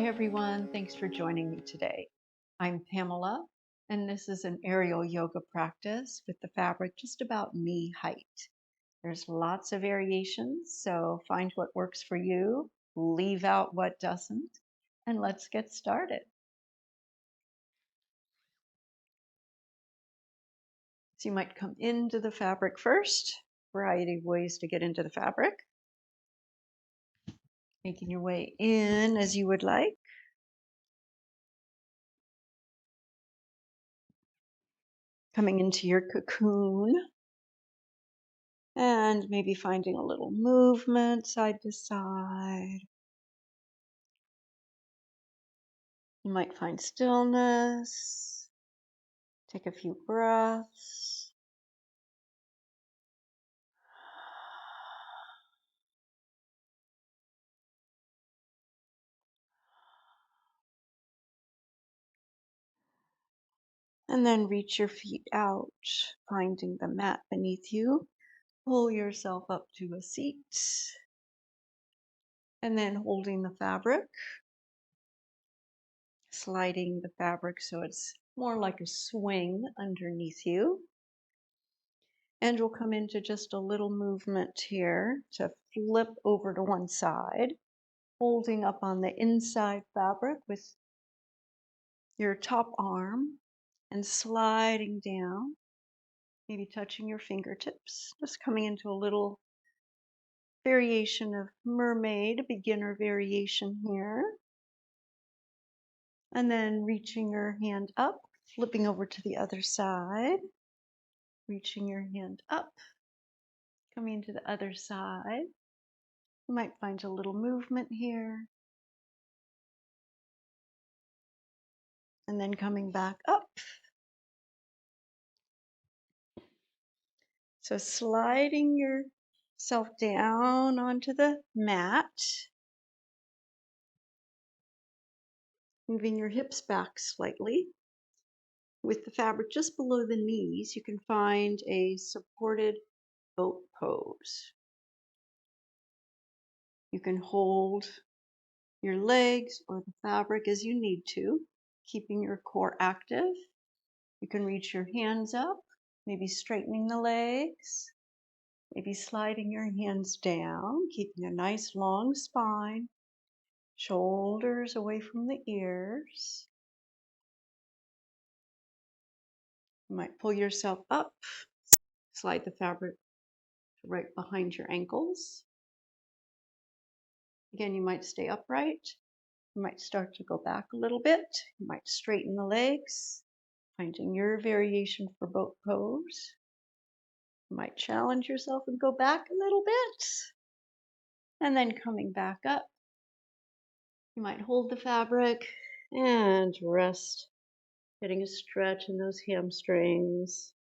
Hi everyone, thanks for joining me today. I'm Pamela, and this is an aerial yoga practice with the fabric just about knee height. There's lots of variations, so find what works for you, leave out what doesn't, and let's get started. So you might come into the fabric first, variety of ways to get into the fabric. Making your way in as you would like. Coming into your cocoon. And maybe finding a little movement side to side. You might find stillness. Take a few breaths. And then reach your feet out, finding the mat beneath you. Pull yourself up to a seat. And then holding the fabric, sliding the fabric so it's more like a swing underneath you. And we'll come into just a little movement here to flip over to one side, holding up on the inside fabric with your top arm and sliding down, maybe touching your fingertips, just coming into a little variation of mermaid, a beginner variation here. And then reaching your hand up, flipping over to the other side, reaching your hand up, coming to the other side. You might find a little movement here. And then coming back up. So sliding yourself down onto the mat, moving your hips back slightly. With the fabric just below the knees, you can find a supported boat pose. You can hold your legs or the fabric as you need to, keeping your core active. You can reach your hands up, maybe straightening the legs, maybe sliding your hands down, keeping a nice long spine, shoulders away from the ears. You might pull yourself up, slide the fabric right behind your ankles. Again, you might stay upright. You might start to go back a little bit. You might straighten the legs, finding your variation for boat pose. You might challenge yourself and go back a little bit. And then coming back up, you might hold the fabric and rest, getting a stretch in those hamstrings.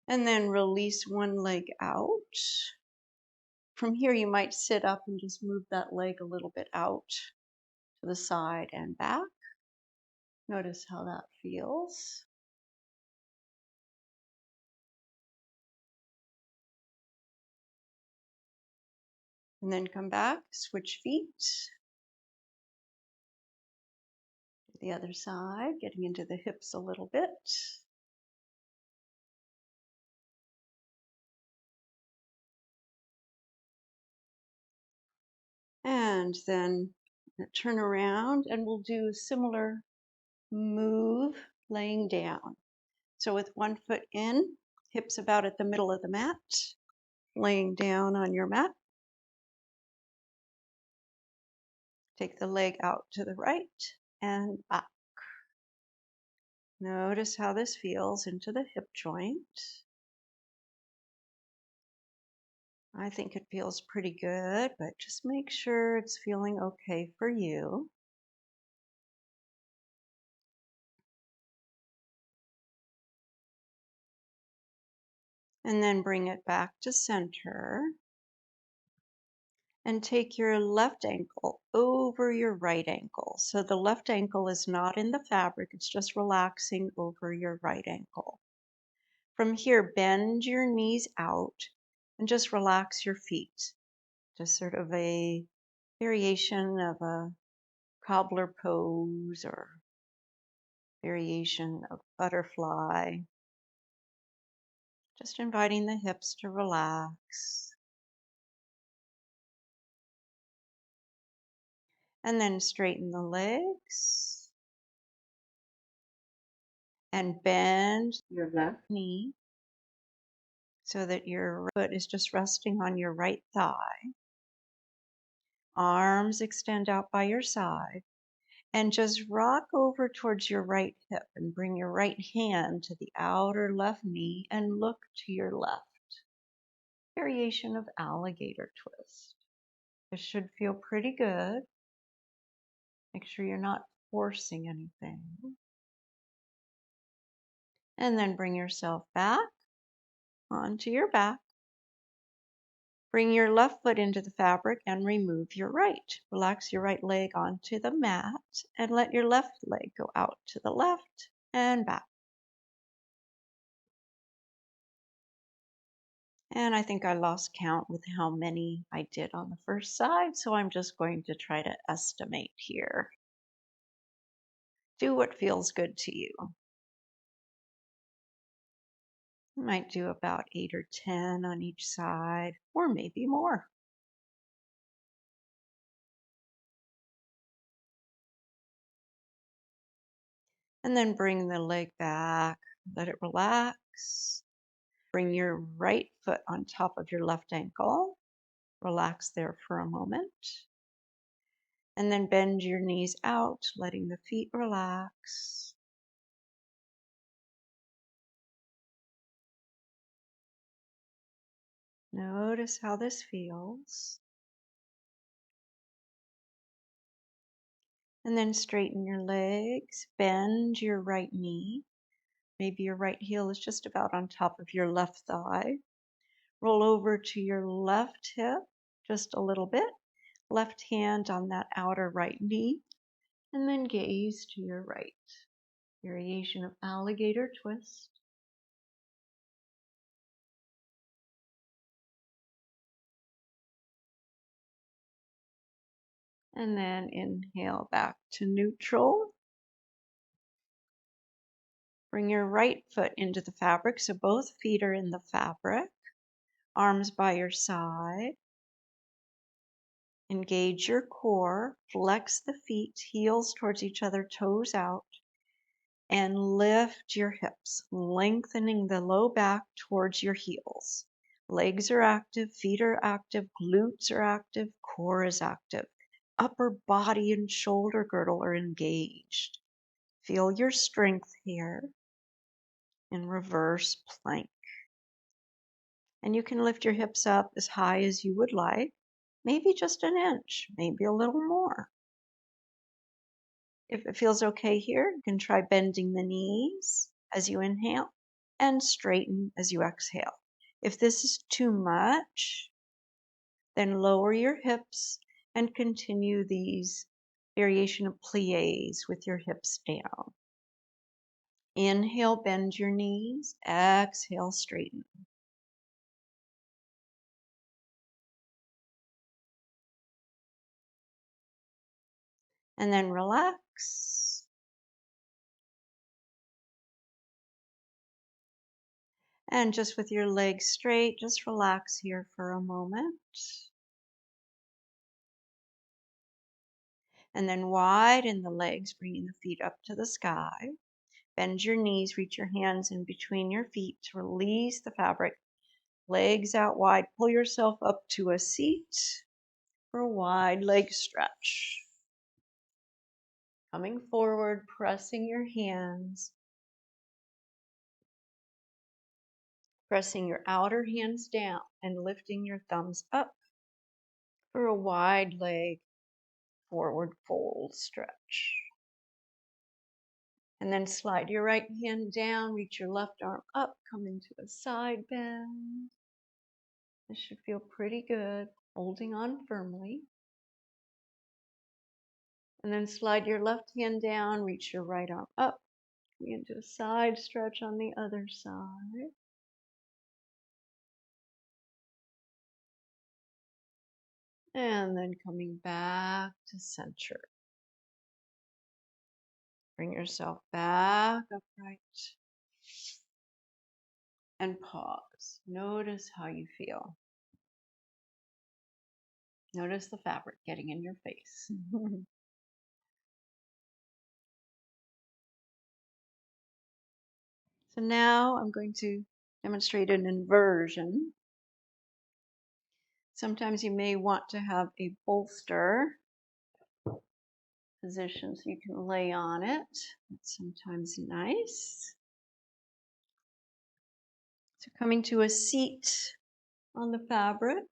And then release one leg out. From here, you might sit up and just move that leg a little bit out to the side and back. Notice how that feels. And then come back, switch feet. The other side, getting into the hips a little bit. And then turn around and we'll do a similar move laying down. So with one foot in, hips about at the middle of the mat, laying down on your mat. Take the leg out to the right and back. Notice how this feels into the hip joint. I think it feels pretty good, but just make sure it's feeling okay for you. And then bring it back to center. And take your left ankle over your right ankle. So the left ankle is not in the fabric, it's just relaxing over your right ankle. From here, bend your knees out and just relax your feet. Just sort of a variation of a cobbler pose or variation of butterfly. Just inviting the hips to relax. And then straighten the legs. And bend your left knee so that your foot is just resting on your right thigh. Arms extend out by your side. And just rock over towards your right hip and bring your right hand to the outer left knee and look to your left. Variation of alligator twist. This should feel pretty good. Make sure you're not forcing anything. And then bring yourself back onto your back. Bring your left foot into the fabric and remove your right. Relax your right leg onto the mat and let your left leg go out to the left and back. And I think I lost count with how many I did on the first side, so I'm just going to try to estimate here. Do what feels good to you. You might do about 8 or 10 on each side, or maybe more. And then bring the leg back, let it relax. Bring your right foot on top of your left ankle. Relax there for a moment. And then bend your knees out, letting the feet relax. Notice how this feels. And then straighten your legs, bend your right knee. Maybe your right heel is just about on top of your left thigh. Roll over to your left hip just a little bit. Left hand on that outer right knee. And then gaze to your right. Variation of alligator twist. And then inhale back to neutral. Bring your right foot into the fabric, so both feet are in the fabric. Arms by your side. Engage your core. Flex the feet, heels towards each other, toes out. And lift your hips, lengthening the low back towards your heels. Legs are active, feet are active, glutes are active, core is active. Upper body and shoulder girdle are engaged. Feel your strength here in reverse plank. And you can lift your hips up as high as you would like, maybe just an inch, maybe a little more. If it feels okay here, you can try bending the knees as you inhale and straighten as you exhale. If this is too much, then lower your hips and continue these variation of plies with your hips down. Inhale, bend your knees. Exhale, straighten. And then relax. And just with your legs straight, just relax here for a moment. And then widen the legs, bringing the feet up to the sky. Bend your knees, reach your hands in between your feet to release the fabric. Legs out wide, pull yourself up to a seat for a wide leg stretch. Coming forward, pressing your hands. Pressing your outer hands down and lifting your thumbs up for a wide leg forward fold stretch. And then slide your right hand down, reach your left arm up, come into a side bend. This should feel pretty good, holding on firmly. And then slide your left hand down, reach your right arm up, come into a side stretch on the other side. And then coming back to center. Bring yourself back upright. And pause. Notice how you feel. Notice the fabric getting in your face. So now I'm going to demonstrate an inversion. Sometimes you may want to have a bolster position so you can lay on it. That's sometimes nice. So coming to a seat on the fabric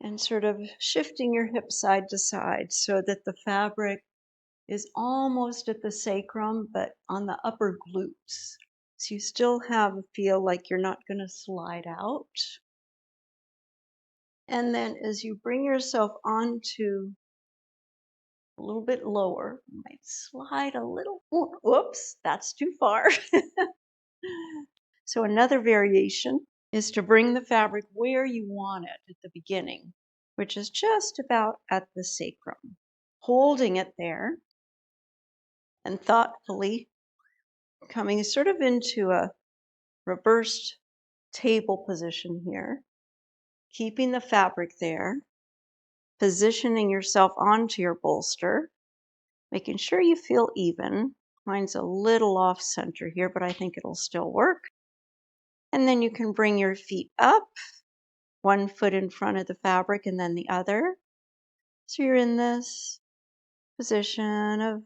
and sort of shifting your hips side to side so that the fabric is almost at the sacrum, but on the upper glutes. So you still feel like you're not going to slide out. And then as you bring yourself onto a little bit lower, you might slide a little, whoops, that's too far. So another variation is to bring the fabric where you want it at the beginning, which is just about at the sacrum. Holding it there and thoughtfully coming sort of into a reversed table position here, keeping the fabric there, positioning yourself onto your bolster, making sure you feel even. Mine's a little off center here, but I think it'll still work. And then you can bring your feet up, one foot in front of the fabric and then the other. So you're in this position of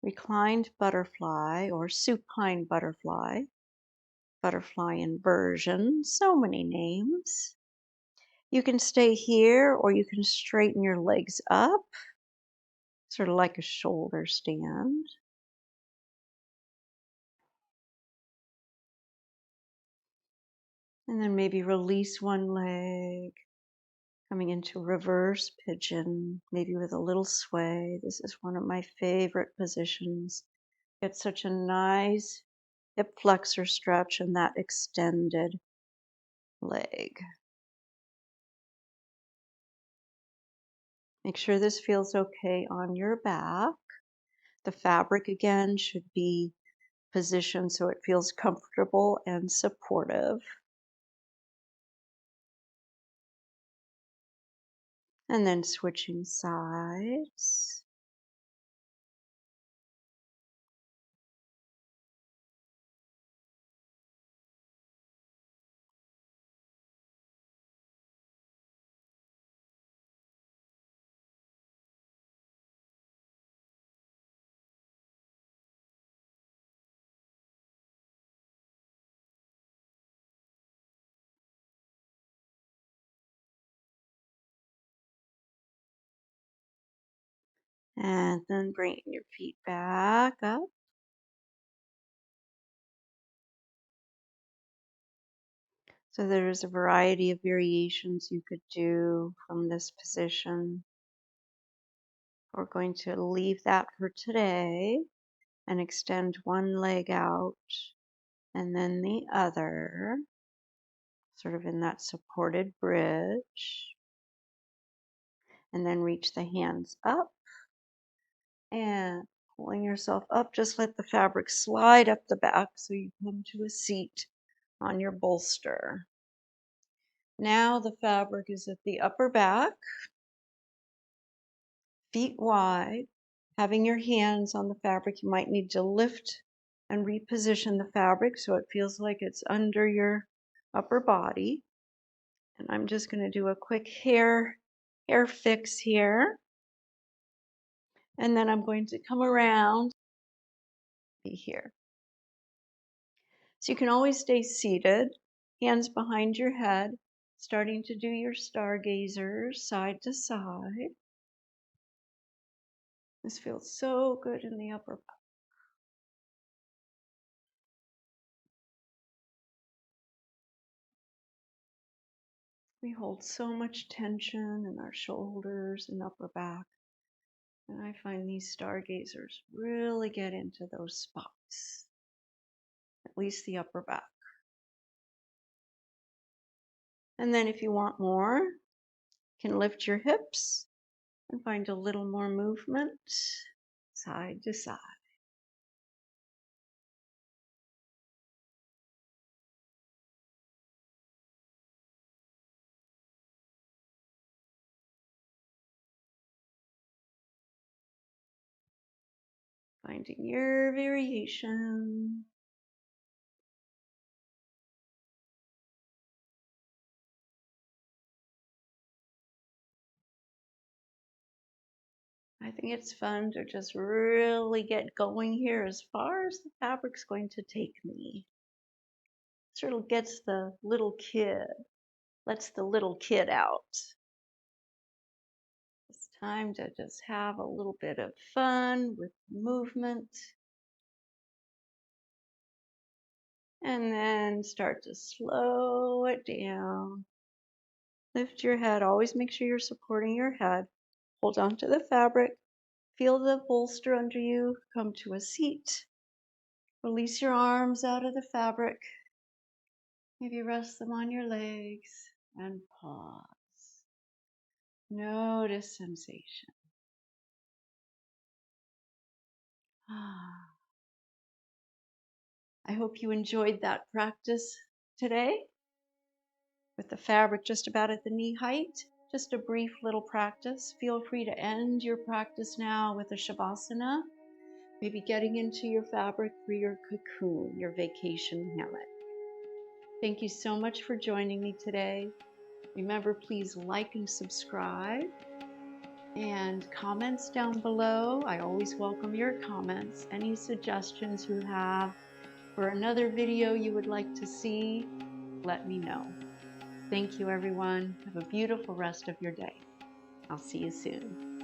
reclined butterfly or supine butterfly, butterfly inversion, so many names. You can stay here or you can straighten your legs up, sort of like a shoulder stand. And then maybe release one leg, coming into reverse pigeon, maybe with a little sway. This is one of my favorite positions. Get such a nice hip flexor stretch in that extended leg. Make sure this feels okay on your back. The fabric again should be positioned so it feels comfortable and supportive. And then switching sides. And then bringing your feet back up. So there's a variety of variations you could do from this position. We're going to leave that for today and extend one leg out and then the other, sort of in that supported bridge. And then reach the hands up and pulling yourself up, just let the fabric slide up the back so you come to a seat on your bolster. Now the fabric is at the upper back, feet wide. Having your hands on the fabric, you might need to lift and reposition the fabric so it feels like it's under your upper body. And I'm just going to do a quick hair fix here. And then I'm going to come around, be here. So you can always stay seated, hands behind your head, starting to do your stargazers side to side. This feels so good in the upper back. We hold so much tension in our shoulders and upper back. And I find these stargazers really get into those spots, at least the upper back. And then if you want more, You can lift your hips and find a little more movement side to side. Finding your variation. I think it's fun to just really get going here as far as the fabric's going to take me. Sort of gets the little kid, lets the little kid out. It's time to just have a little bit of fun with movement. And then start to slow it down. Lift your head. Always make sure you're supporting your head. Hold on to the fabric. Feel the bolster under you. Come to a seat. Release your arms out of the fabric. Maybe rest them on your legs and pause. Notice sensation. I hope you enjoyed that practice today with the fabric just about at the knee height. Just a brief little practice. Feel free to end your practice now with a Shavasana, maybe getting into your fabric for your cocoon, your vacation hammock. Thank you so much for joining me today. Remember, please like and subscribe, and comments down below. I always welcome your comments. Any suggestions you have for another video you would like to see, let me know. Thank you, everyone. Have a beautiful rest of your day. I'll see you soon.